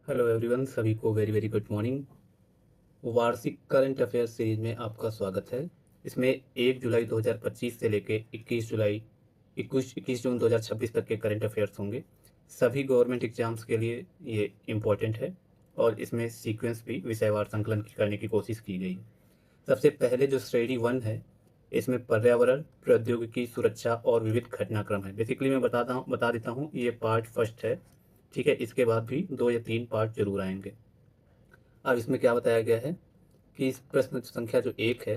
Hello everyone, सभी को very very good morning. वार्षिक करंट अफेयर्स सीरीज में आपका स्वागत है। इसमें 1 जुलाई 2025 से लेके 21 जून 2026 तक के करंट अफेयर्स होंगे। सभी गवर्नमेंट एग्जाम्स के लिए ये इम्पोर्टेंट है और इसमें सीक्वेंस भी विषयवार संकलन करने की कोशिश की गई है। सबसे पहले जो श्रेणी 1 है, इसमें पर्यावरण, प्रौद्योगिकी, सुरक्षा और विविध घटनाक्रम है। बेसिकली मैं बता देता हूँ, ये पार्ट फर्स्ट है। ठीक है, इसके बाद भी 2 या 3 पार्ट जरूर आएंगे। अब इसमें क्या बताया गया है कि इस प्रश्न संख्या जो 1 है,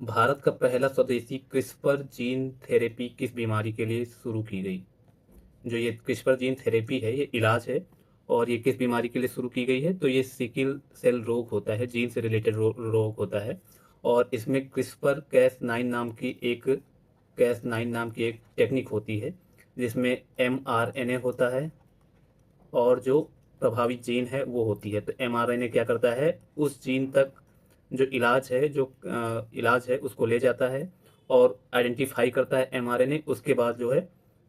भारत का पहला स्वदेशी क्रिस्पर जीन थेरेपी किस बीमारी के लिए शुरू की गई। जो ये क्रिस्पर जीन थेरेपी है, ये इलाज है और ये किस बीमारी के लिए शुरू की गई है, तो ये सिकिल सेल रोग होता है, जीन से रिलेटेड रोग होता है। और इसमें क्रिस्पर कैस 9 नाम की एक टेक्निक होती है, जिसमें mRNA होता है और जो प्रभावित जीन है वो होती है। तो mRNA क्या करता है, उस जीन तक जो इलाज है उसको ले जाता है और आइडेंटिफाई करता है mRNA। उसके बाद जो है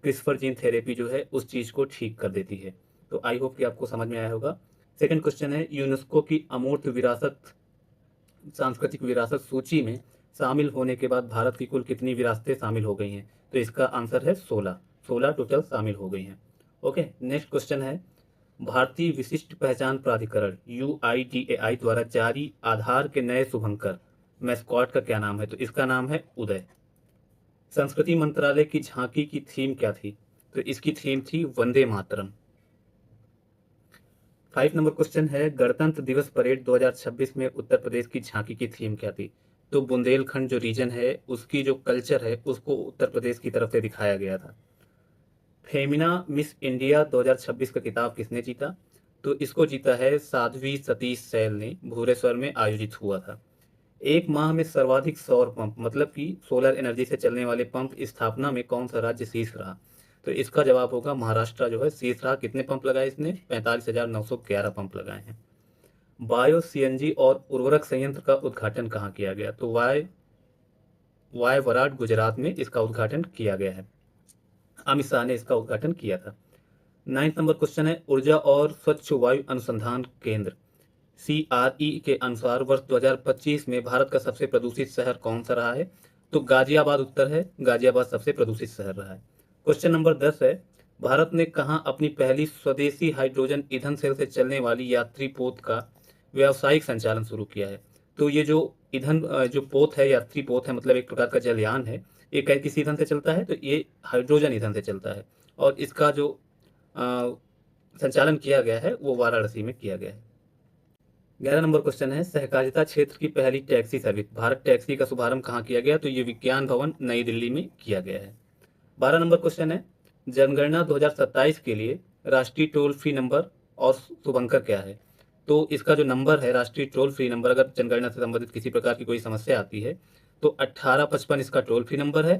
क्रिस्पर जीन थेरेपी जो है उस चीज़ को ठीक कर देती है। तो आई होप कि आपको समझ में आया होगा। सेकंड क्वेश्चन है, यूनेस्को की अमूर्त विरासत सांस्कृतिक विरासत सूची में शामिल होने के बाद भारत की कुल कितनी विरासतें शामिल हो गई हैं। तो इसका आंसर है 16 टोटल शामिल हो गई हैं। ओके, नेक्स्ट क्वेश्चन है, भारतीय विशिष्ट पहचान प्राधिकरण UIDAI द्वारा जारी आधार के नए शुभंकर मैस्कॉट का क्या नाम है। तो इसका नाम है उदय। संस्कृति मंत्रालय की झांकी की थीम क्या थी। तो इसकी थीम थी वंदे मातरम। 5 नंबर क्वेश्चन है, गणतंत्र दिवस परेड 2026 में उत्तर प्रदेश की झांकी की थीम क्या थी। तो बुंदेलखंड जो रीजन है उसकी जो कल्चर है उसको उत्तर प्रदेश की तरफ से दिखाया गया था। फेमिना मिस इंडिया 2026 का खिताब किसने जीता। तो इसको जीता है साध्वी सतीश सैल ने, भुवनेश्वर में आयोजित हुआ था। एक माह में सर्वाधिक सौर पंप, मतलब कि सोलर एनर्जी से चलने वाले पंप स्थापना में कौन सा राज्य शीर्ष रहा। तो इसका जवाब होगा महाराष्ट्र जो है शीर्ष रहा। कितने पंप लगाए इसने, 45,911 पंप लगाए हैं। बायो सीएनजी और उर्वरक संयंत्र का उद्घाटन कहाँ किया गया। तो वाय वराड गुजरात में इसका उद्घाटन किया गया है। अमित शाह ने इसका उद्घाटन किया था। 9 नंबर क्वेश्चन है, ऊर्जा और स्वच्छ वायु अनुसंधान केंद्र CRE के अनुसार वर्ष 2025 में भारत का सबसे प्रदूषित शहर कौन सा रहा है। तो गाजियाबाद उत्तर है, गाजियाबाद सबसे प्रदूषित शहर रहा है। क्वेश्चन नंबर 10 है, भारत ने कहाँ अपनी पहली स्वदेशी हाइड्रोजन ईंधन सेल से चलने वाली यात्री पोत का व्यावसायिक संचालन शुरू किया है। तो ये जो जो पोत है, यात्री पोत है, मतलब एक प्रकार का जलयान है। ये किस ईंधन से चलता है, तो ये हाइड्रोजन ईंधन से चलता है और इसका जो अ, संचालन किया गया है वो वाराणसी में किया गया है। 11 नंबर क्वेश्चन है, सहकारिता क्षेत्र की पहली टैक्सी सर्विस भारत टैक्सी का शुभारंभ कहाँ किया गया। तो ये विज्ञान भवन नई दिल्ली में किया गया है। 12 नंबर क्वेश्चन है, जनगणना 2027 के लिए राष्ट्रीय टोल फ्री नंबर और शुभंकर क्या है। तो इसका जो नंबर है, राष्ट्रीय टोल फ्री नंबर, अगर जनगणना से संबंधित किसी प्रकार की कोई समस्या आती है तो 1855 इसका टोल फ्री नंबर है।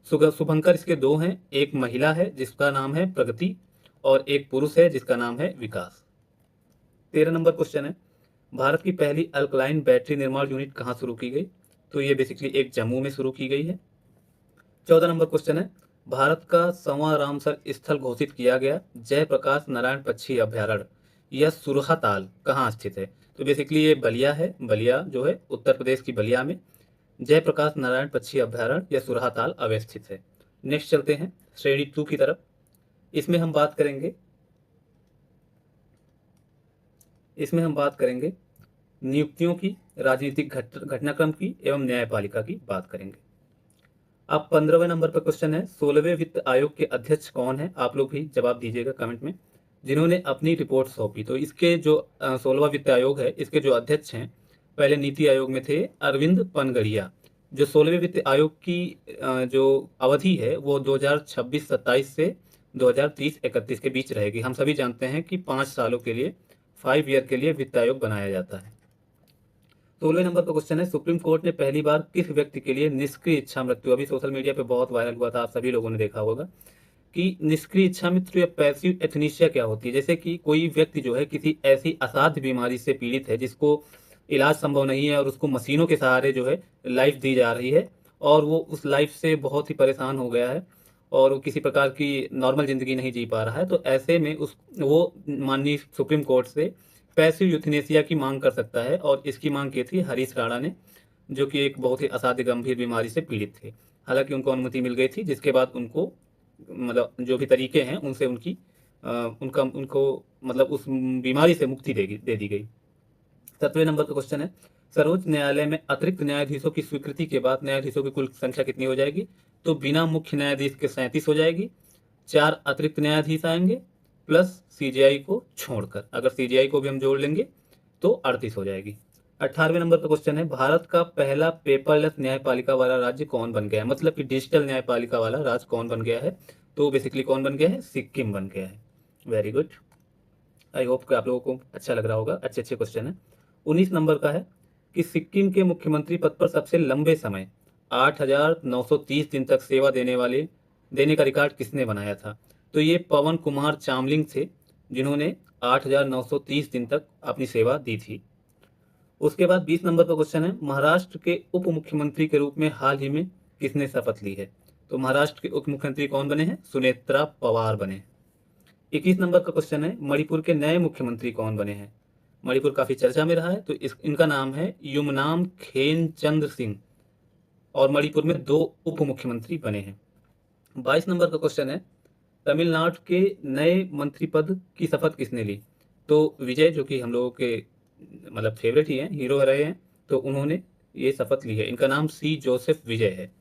शुभंकर इसके दो हैं, एक महिला है जिसका नाम है प्रगति और एक पुरुष है जिसका नाम है विकास। 13 नंबर क्वेश्चन है, भारत की पहली अल्कलाइन बैटरी निर्माण यूनिट कहाँ शुरू की गई। तो ये बेसिकली एक जम्मू में शुरू की गई है। 14 नंबर क्वेश्चन है, भारत का 1वां रामसर स्थल घोषित किया गया जयप्रकाश नारायण पक्षी अभ्यारण्य यह सुरहाताल कहाँ स्थित है। तो बेसिकली ये बलिया है, बलिया जो है उत्तर प्रदेश की बलिया में जयप्रकाश नारायण पक्षी अभ्यारण्य या सुरहाताल अवस्थित है। नेक्स्ट चलते हैं श्रेणी 2 की तरफ। इसमें हम बात करेंगे इसमें हम बात करेंगे नियुक्तियों की, राजनीतिक घटनाक्रम की एवं न्यायपालिका की बात करेंगे। अब 15वें नंबर पर क्वेश्चन है, 16वें वित्त आयोग के अध्यक्ष कौन है। आप लोग भी जवाब दीजिएगा कमेंट में, जिन्होंने अपनी रिपोर्ट सौंपी। तो इसके जो 16वां वित्त आयोग है, इसके जो अध्यक्ष हैं, पहले नीति आयोग में थे अरविंद पनगड़िया। जो 16वें वित्त आयोग की जो अवधि है वो 2026-27 से 2030-31 के बीच रहेगी। हम सभी जानते हैं कि 5 सालों के लिए, 5 ईयर के लिए वित्त आयोग बनाया जाता है। 16 नंबर का क्वेश्चन है, सुप्रीम कोर्ट ने पहली बार किस व्यक्ति के लिए निष्क्रिय इच्छा मृत्यु, अभी सोशल मीडिया पे बहुत वायरल हुआ था, आप सभी लोगों ने देखा होगा कि निष्क्रिय इच्छा मृत्यु या पैसिव एथनीशिया क्या होती है। जैसे कि कोई व्यक्ति जो है किसी ऐसी असाध्य बीमारी से पीड़ित है जिसको इलाज संभव नहीं है और उसको मशीनों के सहारे जो है लाइफ दी जा रही है और वो उस लाइफ से बहुत ही परेशान हो गया है और वो किसी प्रकार की नॉर्मल ज़िंदगी नहीं जी पा रहा है, तो ऐसे में उस वो माननीय सुप्रीम कोर्ट से पैसिव यूथनेसिया की मांग कर सकता है, और इसकी मांग की थी हरीश राणा ने, जो कि एक बहुत ही असाध्य गंभीर बीमारी से पीड़ित थे। हालांकि उनको अनुमति मिल गई थी, जिसके बाद उनको मतलब जो भी तरीके हैं उनसे उनकी उनका उनको मतलब उस बीमारी से मुक्ति दे दी गई। 7वें नंबर का क्वेश्चन है, सर्वोच्च न्यायालय में अतिरिक्त न्यायाधीशों की स्वीकृति के बाद न्यायाधीशों की कुल संख्या कितनी हो जाएगी? तो बिना मुख्य न्यायाधीश के 37 हो जाएगी, 4 अतिरिक्त न्यायाधीश आएंगे प्लस सीजेआई को छोड़कर, अगर सीजेआई को भी हम जोड़ लेंगे तो 38 हो जाएगी। 18वें नंबर का क्वेश्चन है, भारत का पहला पेपरलेस न्यायपालिका वाला राज्य कौन बन गया है? मतलब कि डिजिटल न्यायपालिका वाला राज्य कौन बन गया है? तो बेसिकली कौन बन गया है? सिक्किम बन गया है। Very good. आई होप कि आप लोगों को अच्छा लग रहा होगा, अच्छे अच्छे क्वेश्चन है। 19 नंबर का है कि सिक्किम के मुख्यमंत्री पद पर सबसे लंबे समय 8,930 दिन तक सेवा देने का रिकॉर्ड किसने बनाया था? तो ये पवन कुमार चामलिंग थे, जिन्होंने 8,930 दिन तक अपनी सेवा दी थी। उसके बाद 20 नंबर का क्वेश्चन है, महाराष्ट्र के उप मुख्यमंत्री के रूप में हाल ही में किसने शपथ ली है? तो महाराष्ट्र के उप मुख्यमंत्री कौन बने हैं? सुनेत्रा पवार बने। 21 नंबर का क्वेश्चन है, मणिपुर के नए मुख्यमंत्री कौन बने हैं? मणिपुर काफी चर्चा में रहा है, तो इनका नाम है युमनाम खेमचंद्र सिंह, और मणिपुर में 2 उप मुख्यमंत्री बने हैं। 22 नंबर का क्वेश्चन है, तमिलनाडु के नए मंत्री पद की शपथ किसने ली? तो विजय, जो कि हम लोगों के मतलब फेवरेट ही हैं, हीरो रहे हैं, तो उन्होंने ये शपथ ली है। इनका नाम सी जोसेफ विजय है।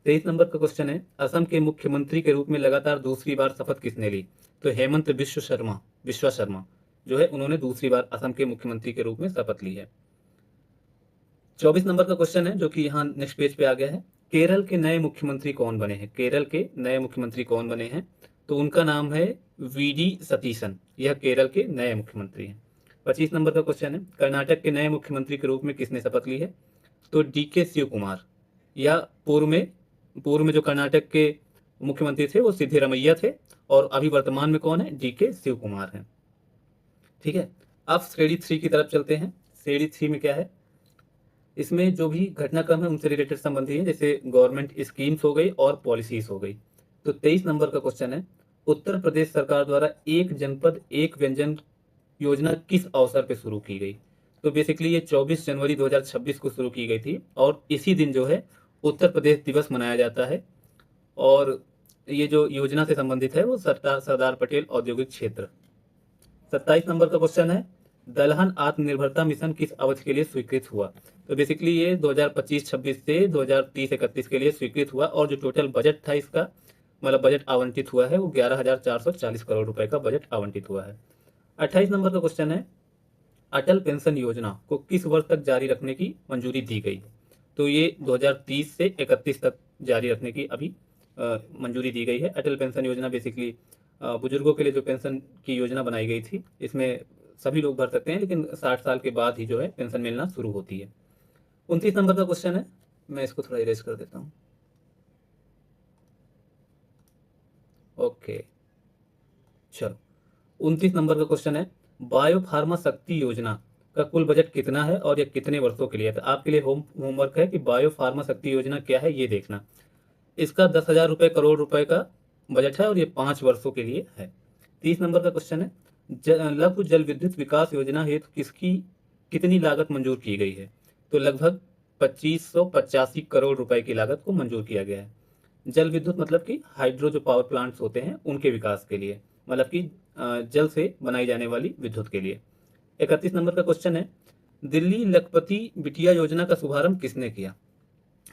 23 नंबर का क्वेश्चन है, असम के मुख्यमंत्री के रूप में लगातार दूसरी बार शपथ किसने ली? तो हेमंत बिश्वा शर्मा जो है, उन्होंने दूसरी बार असम के मुख्यमंत्री के रूप में शपथ ली है। 24 नंबर का क्वेश्चन है, जो कि यहाँ नेक्स्ट पेज पे आ गया है, केरल के नए मुख्यमंत्री कौन बने हैं? केरल के नए मुख्यमंत्री कौन बने हैं? तो उनका नाम है वीडी सतीशन, यह केरल के नए मुख्यमंत्री हैं। 25 नंबर का क्वेश्चन है, कर्नाटक के नए मुख्यमंत्री के रूप में किसने शपथ ली है? तो डीके शिव कुमार, या पूर्व में जो कर्नाटक के मुख्यमंत्री थे वो सिद्धिरमैया थे, और अभी वर्तमान में कौन है? डीके शिव कुमार हैं। ठीक है, अब श्रेणी 3 की तरफ चलते हैं। श्रेणी 3 में क्या है? इसमें जो भी घटनाक्रम है उनसे रिलेटेड संबंधी है, जैसे गवर्नमेंट स्कीम्स हो गई और पॉलिसीज हो गई। तो 23 नंबर का क्वेश्चन है, उत्तर प्रदेश सरकार द्वारा एक जनपद एक व्यंजन योजना किस अवसर पे शुरू की गई? तो बेसिकली ये 24 जनवरी 2026 को शुरू की गई थी, और इसी दिन जो है उत्तर प्रदेश दिवस मनाया जाता है। और ये जो योजना से संबंधित है वो सरदार पटेल औद्योगिक क्षेत्र। 27 नंबर का क्वेश्चन है, दलहन आत्मनिर्भरता मिशन किस अवधि के लिए स्वीकृत हुआ? तो बेसिकली ये 2025-26 से 2030-31 के लिए स्वीकृत हुआ, और जो टोटल बजट था इसका मतलब बजट आवंटित हुआ है वो 11,440 करोड़ रुपए का बजट आवंटित हुआ है। 28 नंबर का क्वेश्चन है, अटल पेंशन योजना को किस वर्ष तक जारी रखने की मंजूरी दी गई? तो ये 2030 से 31 तक जारी रखने की अभी मंजूरी दी गई है। अटल पेंशन योजना बेसिकली बुजुर्गों के लिए जो पेंशन की योजना बनाई गई थी, इसमें सभी लोग भर सकते हैं, लेकिन 60 साल के बाद ही जो है पेंशन मिलना शुरू होती है। 29 नंबर का क्वेश्चन है, मैं इसको थोड़ा इरेज कर देता हूँ। ओके, चलो 29 नंबर का क्वेश्चन है, बायो फार्मा शक्ति योजना का कुल बजट कितना है और यह कितने वर्षों के लिए है? तो आपके लिए होमवर्क है कि बायो फार्मा शक्ति योजना क्या है ये देखना। इसका 10,000 करोड़ रुपए का बजट है, और ये 5 वर्षों के लिए है। 30 नंबर का क्वेश्चन है, लघु जल विद्युत विकास योजना हेतु कितनी लागत मंजूर की गई है? तो लगभग 2585 करोड़ रुपए की लागत को मंजूर किया गया है। जल विद्युत मतलब कि हाइड्रो जो पावर प्लांट्स होते हैं उनके विकास के लिए, मतलब कि जल से बनाई जाने वाली विद्युत के लिए। 31 नंबर का क्वेश्चन है, दिल्ली लखपति बिटिया योजना का शुभारंभ किसने किया?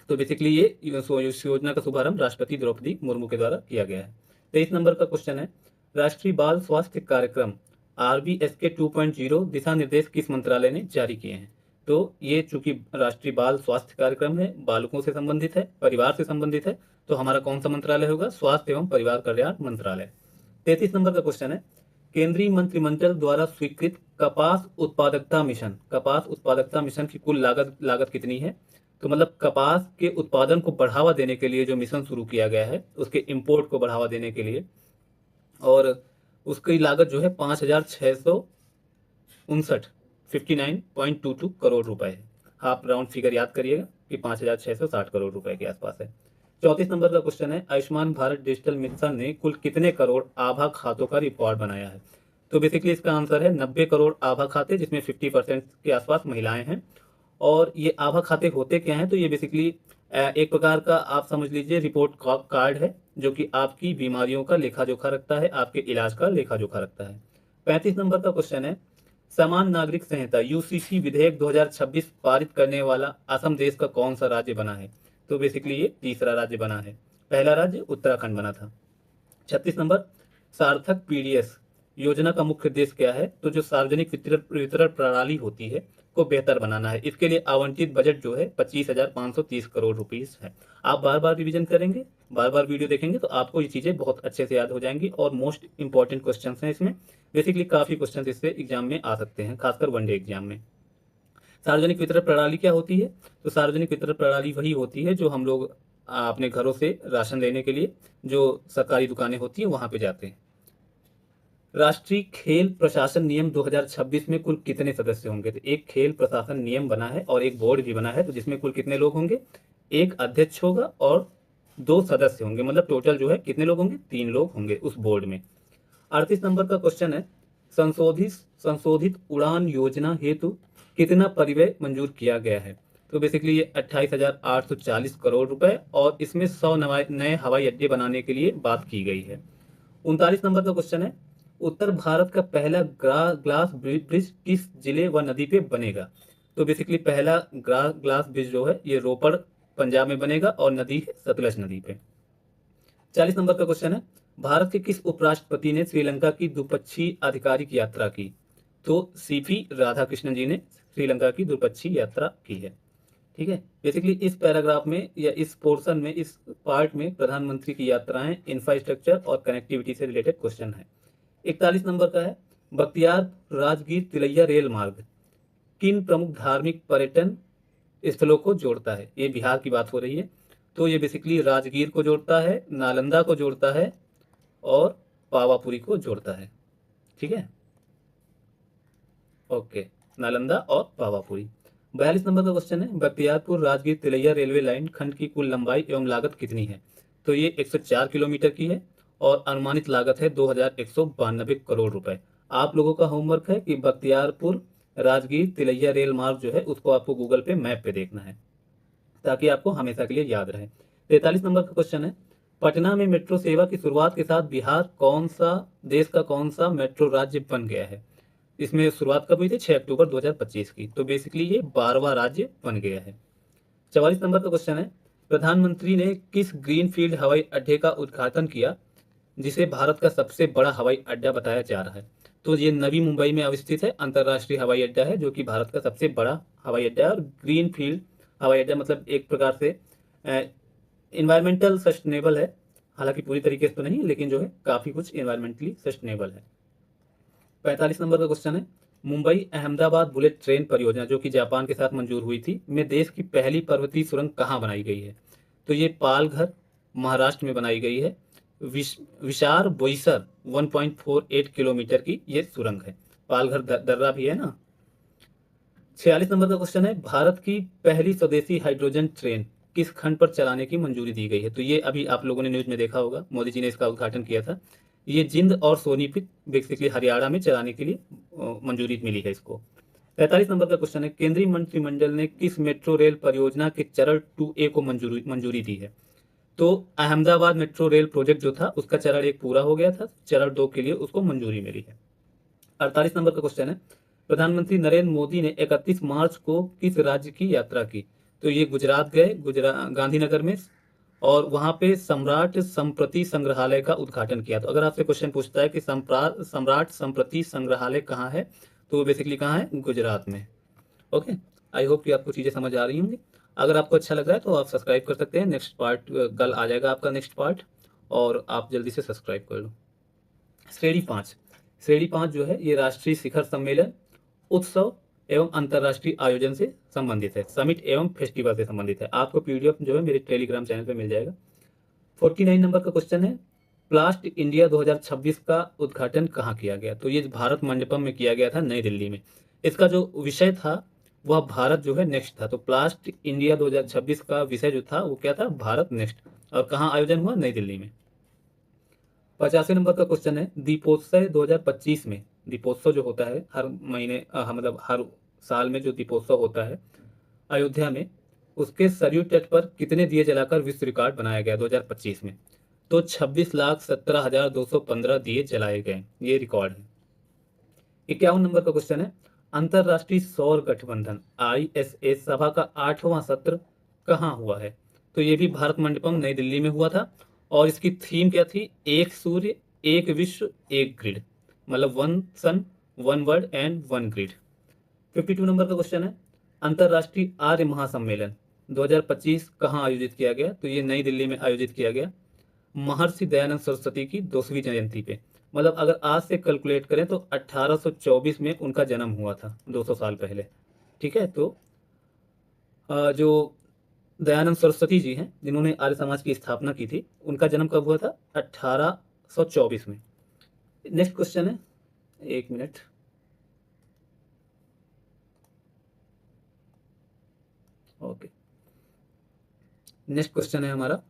तो बेसिकली ये इस योजना का शुभारंभ राष्ट्रपति द्रौपदी मुर्मू के द्वारा किया गया है। 23 नंबर का क्वेश्चन है, राष्ट्रीय बाल स्वास्थ्य कार्यक्रम RBSK 2.0 दिशा निर्देश किस मंत्रालय ने जारी किए हैं? तो ये चूंकि राष्ट्रीय बाल स्वास्थ्य कार्यक्रम है, बालकों से संबंधित है, परिवार से संबंधित है, तो हमारा कौन सा मंत्रालय होगा? स्वास्थ्य एवं परिवार कल्याण मंत्रालय। 33 नंबर का क्वेश्चन है, केंद्रीय मंत्रिमंडल द्वारा स्वीकृत कपास उत्पादकता मिशन की कुल लागत कितनी है? तो मतलब कपास के उत्पादन को बढ़ावा देने के लिए जो मिशन शुरू किया गया है, उसके इंपोर्ट को बढ़ावा देने के लिए, और उसकी लागत जो है 5,659 59.22 करोड़ रुपए है। आप राउंड फिगर याद करिएगा कि 5,660 करोड़ रुपए के आसपास है। 34 नंबर का क्वेश्चन है, आयुष्मान भारत डिजिटल मिशन ने कुल कितने करोड़ आभा खातों का रिकॉर्ड बनाया है? तो बेसिकली इसका आंसर है 90 करोड़ आभा खाते, जिसमें 50% के आसपास महिलाएं हैं। और ये आभा खाते होते क्या हैं? तो ये बेसिकली एक प्रकार का आप समझ लीजिए रिपोर्ट कार्ड है, जो कि आपकी बीमारियों का लेखा जोखा रखता है, आपके इलाज का लेखा जोखा रखता है। 35 नंबर का क्वेश्चन है, समान नागरिक संहिता यूसीसी विधेयक 2026 पारित करने वाला असम देश का कौन सा राज्य बना है? तो बेसिकली ये तीसरा राज्य बना है, पहला राज्य उत्तराखंड बना था। 36 नंबर, सार्थक पीडीएस योजना का मुख्य उद्देश्य क्या है? तो जो सार्वजनिक वितरण प्रणाली होती है को बेहतर बनाना है। इसके लिए आवंटित बजट जो है 25,530 करोड़ रुपीस है। आप बार बार रिवीजन करेंगे, बार बार वीडियो देखेंगे तो आपको ये चीजें बहुत अच्छे से याद हो जाएंगी। और मोस्ट इंपॉर्टेंट क्वेश्चन हैं इसमें, बेसिकली काफी क्वेश्चन इससे एग्जाम में आ सकते हैं, खासकर वनडे एग्जाम में। सार्वजनिक वितरण प्रणाली क्या होती है? तो सार्वजनिक वितरण प्रणाली वही होती है जो हम लोग अपने घरों से राशन लेने के लिए जो सरकारी दुकानें होती हैं वहां पे जाते हैं। राष्ट्रीय खेल प्रशासन नियम 2026 में कुल कितने सदस्य होंगे? तो एक खेल प्रशासन नियम बना है और एक बोर्ड भी बना है, तो जिसमें कुल कितने लोग होंगे? एक अध्यक्ष होगा और 2 सदस्य होंगे, मतलब टोटल जो है कितने लोग होंगे? 3 लोग होंगे उस बोर्ड में। 38 नंबर का क्वेश्चन है, संशोधित संशोधित उड़ान योजना हेतु कितना परिव्यय मंजूर किया गया है? तो बेसिकली ये 28,840 करोड़ रुपए, और इसमें 100 नए हवाई अड्डे बनाने के लिए बात की गई है। 39 नंबर का क्वेश्चन है, उत्तर भारत का पहला ग्लास ब्रिज किस जिले व नदी पे बनेगा? तो बेसिकली पहला ग्लास ब्रिज जो है ये रोपड़ पंजाब में बनेगा और नदी है सतलज नदी पे। 40 नंबर का क्वेश्चन है, भारत के किस उपराष्ट्रपति ने श्रीलंका की द्विपक्षीय आधिकारिक यात्रा की? तो सीपी राधाकृष्णन जी ने श्रीलंका की द्विपक्षीय यात्रा की है। ठीक है, बेसिकली इस पैराग्राफ में या इस पोर्शन में, इस पार्ट में प्रधानमंत्री की यात्राएं, इंफ्रास्ट्रक्चर और कनेक्टिविटी से रिलेटेड क्वेश्चन है। 41 नंबर का है, बख्तियार राजगीर तिलैया रेल मार्ग किन प्रमुख धार्मिक पर्यटन स्थलों को जोड़ता है? ये बिहार की बात हो रही है, तो ये बेसिकली राजगीर को जोड़ता है, नालंदा को जोड़ता है और पावापुरी को जोड़ता है। ठीक है, ओके, नालंदा और पावापुरी। 42 नंबर का क्वेश्चन है, बख्तियारपुर राजगीर तिलैया रेलवे लाइन खंड की कुल लंबाई एवं लागत कितनी है? तो ये 104 किलोमीटर की है और अनुमानित लागत है 2,192 करोड़ रुपए। आप लोगों का होमवर्क है कि बख्तियारपुर राजगीर तिलैया रेल मार्ग जो है उसको आपको गूगल पे मैप पे देखना है, ताकि आपको हमेशा के लिए याद रहे। 43 नंबर का क्वेश्चन है, पटना में मेट्रो सेवा की शुरुआत के साथ बिहार देश का कौन सा मेट्रो राज्य बन गया है? इसमें शुरुआत कब हुई थी? 6 अक्टूबर 2025 की। तो बेसिकली ये 12वां राज्य बन गया है। 44 नंबर का क्वेश्चन है, प्रधानमंत्री ने किस ग्रीनफील्ड हवाई अड्डे का उद्घाटन किया जिसे भारत का सबसे बड़ा हवाई अड्डा बताया जा रहा है? तो ये नवी मुंबई में अवस्थित है, अंतर्राष्ट्रीय हवाई अड्डा है जो कि भारत का सबसे बड़ा हवाई अड्डा है। और ग्रीन फील्ड हवाई अड्डा मतलब एक प्रकार से इन्वायरमेंटल सस्टेनेबल है, हालांकि पूरी तरीके से तो नहीं, लेकिन जो है काफी कुछ इन्वायरमेंटली सस्टेनेबल है। 45 नंबर का क्वेश्चन है, मुंबई अहमदाबाद बुलेट ट्रेन परियोजना जो कि जापान के साथ मंजूर हुई थी में देश की पहली पर्वतीय सुरंग कहाँ बनाई गई है? तो ये पालघर महाराष्ट्र में बनाई गई है। विशार बोईसर 1.48 किलोमीटर की ये सुरंग है। पालघर दर्रा भी है ना। 46 नंबर का क्वेश्चन है, भारत की पहली स्वदेशी हाइड्रोजन ट्रेन किस खंड पर चलाने की मंजूरी दी गई है? तो ये अभी आप लोगों ने न्यूज में देखा होगा, मोदी जी ने इसका उद्घाटन किया था। ये जिंद और सोनीपत बेसिकली हरियाणा में चलाने के लिए मंजूरी मिली है इसको। 43 नंबर का क्वेश्चन है, केंद्रीय मंत्रिमंडल ने किस मेट्रो रेल परियोजना के चरण 2A को मंजूरी दी है? तो अहमदाबाद मेट्रो रेल प्रोजेक्ट जो था उसका चरण 1 पूरा हो गया था, चरण 2 के लिए उसको मंजूरी मिली है। 48 नंबर का क्वेश्चन है, प्रधानमंत्री नरेंद्र मोदी ने 31 मार्च को किस राज्य की यात्रा की? तो ये गुजरात गए, गांधीनगर में, और वहां पे सम्राट संप्रति संग्रहालय का उद्घाटन किया। तो अगर आपसे क्वेश्चन पूछता है कि सम्राट संप्रति संग्रहालय कहाँ है, तो बेसिकली कहाँ है? गुजरात में। ओके, आई होप कि आपको चीजें समझ आ रही होंगी। अगर आपको अच्छा लग रहा है तो आप सब्सक्राइब कर सकते हैं। नेक्स्ट पार्ट कल आ जाएगा आपका नेक्स्ट पार्ट, और आप जल्दी से सब्सक्राइब कर लो। श्रेणी 5 जो है ये राष्ट्रीय शिखर सम्मेलन, उत्सव एवं अंतर्राष्ट्रीय आयोजन से संबंधित है, समिट एवं फेस्टिवल से संबंधित है। आपको पीडीएफ जो है मेरे टेलीग्राम चैनल पे मिल जाएगा। 49 नंबर का क्वेश्चन है, प्लास्ट इंडिया 2026 का उद्घाटन कहाँ किया गया? तो ये भारत मंडपम में किया गया था, नई दिल्ली में। इसका जो विषय था वह भारत जो है नेक्स्ट था। तो प्लास्ट इंडिया 2026 का विषय जो था वो क्या था, भारत नेक्स्ट। और कहाँ आयोजन हुआ, नई दिल्ली में। 85 नंबर का क्वेश्चन है, दीपोत्सव 2025 में, दीपोत्सव जो होता है हर महीने मतलब हर साल में जो दीपोत्सव होता है अयोध्या में, उसके सरयू तट पर कितने दिए जलाकर विश्व रिकॉर्ड बनाया गया 2025 में? तो 26,17,215 दिए जलाए गए, ये रिकॉर्ड है। 51 नंबर का क्वेश्चन है, अंतरराष्ट्रीय सौर गठबंधन ISS सभा का 8वां सत्र कहाँ हुआ है? तो ये भी भारत मंडपम नई दिल्ली में हुआ था। और इसकी थीम क्या थी, एक सूर्य एक विश्व एक ग्रिड, मतलब one sun one world and one grid. 52 number का क्वेश्चन है, अंतरराष्ट्रीय आर्य महासम्मेलन 2025 कहाँ आयोजित किया गया? तो ये नई दिल्ली में आयोजित किया गया, महर्षि दयानंद सरस्वती की 2वीं जयंती पे। मतलब अगर आज से कैलकुलेट करें तो 1824 में उनका जन्म हुआ था, 200 साल पहले। ठीक है, तो जो दयानंद सरस्वती जी हैं जिन्होंने आर्य समाज की स्थापना की थी, उनका जन्म कब हुआ था, 1824 में। नेक्स्ट क्वेश्चन है, एक मिनट। ओके, नेक्स्ट क्वेश्चन है हमारा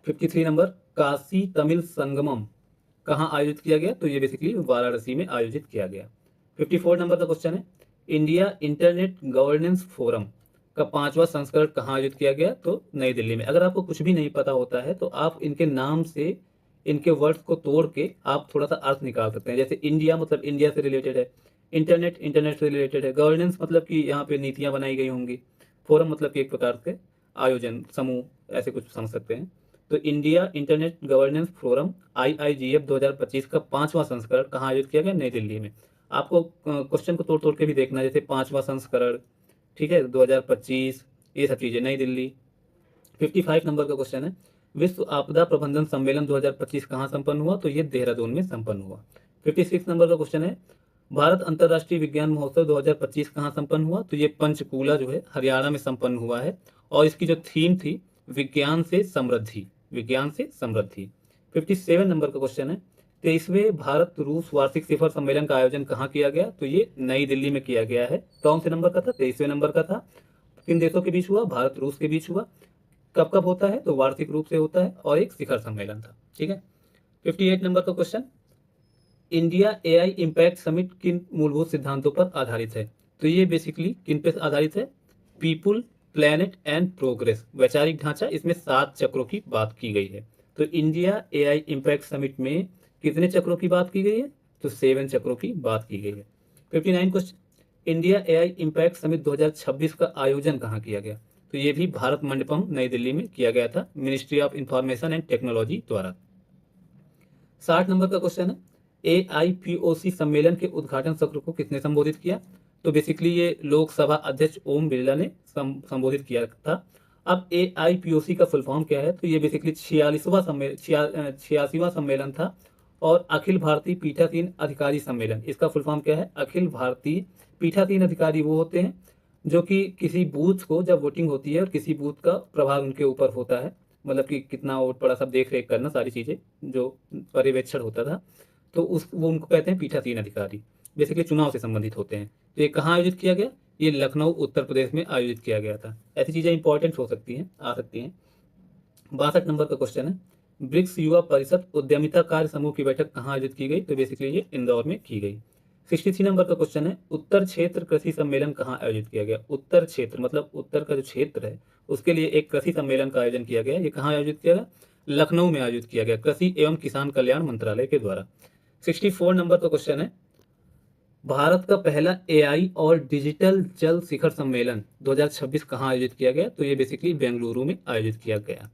53 नंबर, काशी तमिल संगमम कहाँ आयोजित किया गया? तो ये बेसिकली वाराणसी में आयोजित किया गया। 54 नंबर का क्वेश्चन है, इंडिया इंटरनेट गवर्नेंस फोरम का 5वां संस्करण कहाँ आयोजित किया गया? तो नई दिल्ली में। अगर आपको कुछ भी नहीं पता होता है तो आप इनके नाम से, इनके वर्ड्स को तोड़ के आप थोड़ा सा अर्थ निकाल सकते हैं। जैसे इंडिया मतलब इंडिया से रिलेटेड है, इंटरनेट इंटरनेट से रिलेटेड है, गवर्नेंस मतलब कि यहाँ पे नीतियाँ बनाई गई होंगी, फोरम मतलब कि एक प्रकार से आयोजन समूह, ऐसे कुछ समझ सकते हैं। तो India internet governance forum IIGF 2025 का 5वां संस्करण कहाँ आयोजित किया गया? नई दिल्ली में। आपको क्वेश्चन को तोड़ तोड़ के भी देखना, जैसे 5वां संस्करण, ठीक है, 2025, ये सब चीजें, नई दिल्ली। 55 नंबर का क्वेश्चन है, विश्व आपदा प्रबंधन सम्मेलन 2025 कहाँ संपन्न हुआ? तो ये देहरादून में संपन्न हुआ। 56 नंबर का क्वेश्चन है, भारत अंतर्राष्ट्रीय विज्ञान महोत्सव 2025 कहाँ संपन्न हुआ? तो ये पंचकूला जो है हरियाणा में संपन्न हुआ है। और इसकी जो थीम थी, विज्ञान से समृद्धि, विज्ञान से समृद्धि। 57 नंबर का क्वेश्चन है, 23वें भारत रूस वार्षिक शिखर सम्मेलन का आयोजन कहाँ किया गया? तो ये नई दिल्ली में किया गया है। कौन से नंबर का था? 23वें नंबर का था। किन देशों के बीच हुआ? भारत रूस के बीच हुआ। कब कब होता है? तो वार्षिक रूप से होता है, और एक शिखर सम्मेलन था। ठीक है। 58 नंबर का question, India AI impact summit किन मूलभूत सिद्धांतों पर आधारित है? तो ये बेसिकली किन पे आधारित है? पीपुल, प्लेनेट एंड प्रोग्रेस, वैचारिक ढांचा, इसमें 7 चक्रों की बात की गई है। तो इंडिया AI इम्पैक्ट समिट में कितने चक्रों की बात की गई है? तो 7 चक्रों की बात की गई है। 59 question, India AI impact summit 2026 का आयोजन कहाँ किया गया? तो ये भी भारत मंडपम नई दिल्ली में किया गया था, ministry of information and technology द्वारा। 60 नंबर का क्वेश्चन है, AIPOC सम्मेलन के उद्घाटन सत्र को किसने संबोधित किया? तो बेसिकली ये लोकसभा अध्यक्ष ओम बिरला ने संबोधित किया था। अब AIPOC का फुल फॉर्म क्या है? तो ये बेसिकली 86वां सम्मेलन था। और अखिल भारतीय पीठासीन अधिकारी सम्मेलन, इसका फुल फॉर्म क्या है? अखिल भारतीय पीठासीन अधिकारी वो होते हैं जो कि किसी बूथ को, जब वोटिंग होती है और किसी बूथ का प्रभाव उनके ऊपर होता है, मतलब कि कितना वोट पड़ा, सब देख रेख करना, सारी चीज़ें जो पर्यवेक्षण होता था, तो वो उनको कहते हैं पीठासीन अधिकारी। बेसिकली चुनाव से संबंधित होते हैं। तो ये कहाँ आयोजित किया गया? ये लखनऊ उत्तर प्रदेश में आयोजित किया गया था। ऐसी चीज़ें इंपॉर्टेंट हो सकती हैं, आ सकती हैं। 62 नंबर का क्वेश्चन है, ब्रिक्स युवा परिषद उद्यमिता कार्य समूह की बैठक कहाँ आयोजित की गई? तो बेसिकली ये इंदौर में की गई। 63 नंबर का क्वेश्चन है, उत्तर क्षेत्र कृषि सम्मेलन कहाँ आयोजित किया गया? उत्तर क्षेत्र मतलब उत्तर का जो क्षेत्र है उसके लिए एक कृषि सम्मेलन का आयोजन किया गया। ये कहाँ आयोजित किया गया? लखनऊ में आयोजित किया गया, कृषि एवं किसान कल्याण मंत्रालय के द्वारा। 64 नंबर का क्वेश्चन है, भारत का पहला AI और डिजिटल जल शिखर सम्मेलन 2026 कहाँ आयोजित किया गया? तो ये बेसिकली बेंगलुरु में आयोजित किया गया।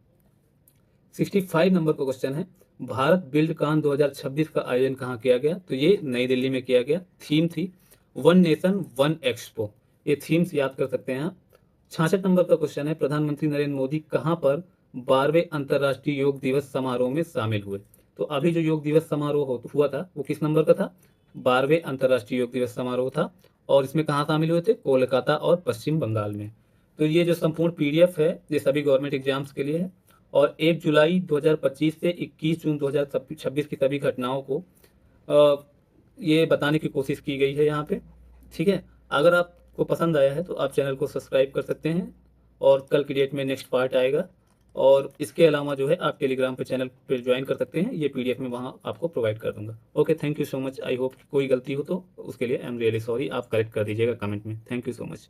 65 नंबर का क्वेश्चन है, भारत बिल्डकॉन 2026 का आयोजन कहाँ किया गया? तो ये नई दिल्ली में किया गया। थीम थी वन नेशन वन एक्सपो, ये थीम्स याद कर सकते हैं आप। 66 नंबर का क्वेश्चन है, प्रधानमंत्री नरेंद्र मोदी कहाँ पर 12वें अंतर्राष्ट्रीय योग दिवस समारोह में शामिल हुए? तो अभी जो योग दिवस समारोह हुआ था वो किस नंबर का था? 12वें अंतर्राष्ट्रीय योग दिवस समारोह था। और इसमें कहाँ शामिल हुए थे? कोलकाता और पश्चिम बंगाल में। तो ये जो संपूर्ण PDF है ये सभी गवर्नमेंट एग्जाम्स के लिए है। और 1 जुलाई 2025 से 21 जून 2026 की सभी घटनाओं को ये बताने की कोशिश की गई है यहाँ पे। ठीक है। अगर आपको पसंद आया है तो आप चैनल को सब्सक्राइब कर सकते हैं, और कल की डेट में नेक्स्ट पार्ट आएगा। और इसके अलावा जो है आप टेलीग्राम पे चैनल पे ज्वाइन कर सकते हैं, ये पीडीएफ में वहाँ आपको प्रोवाइड कर दूंगा। Okay, thank you so much. I hope कोई गलती हो तो उसके लिए आई एम रियली सॉरी, आप करेक्ट कर दीजिएगा कमेंट में। Thank you so much.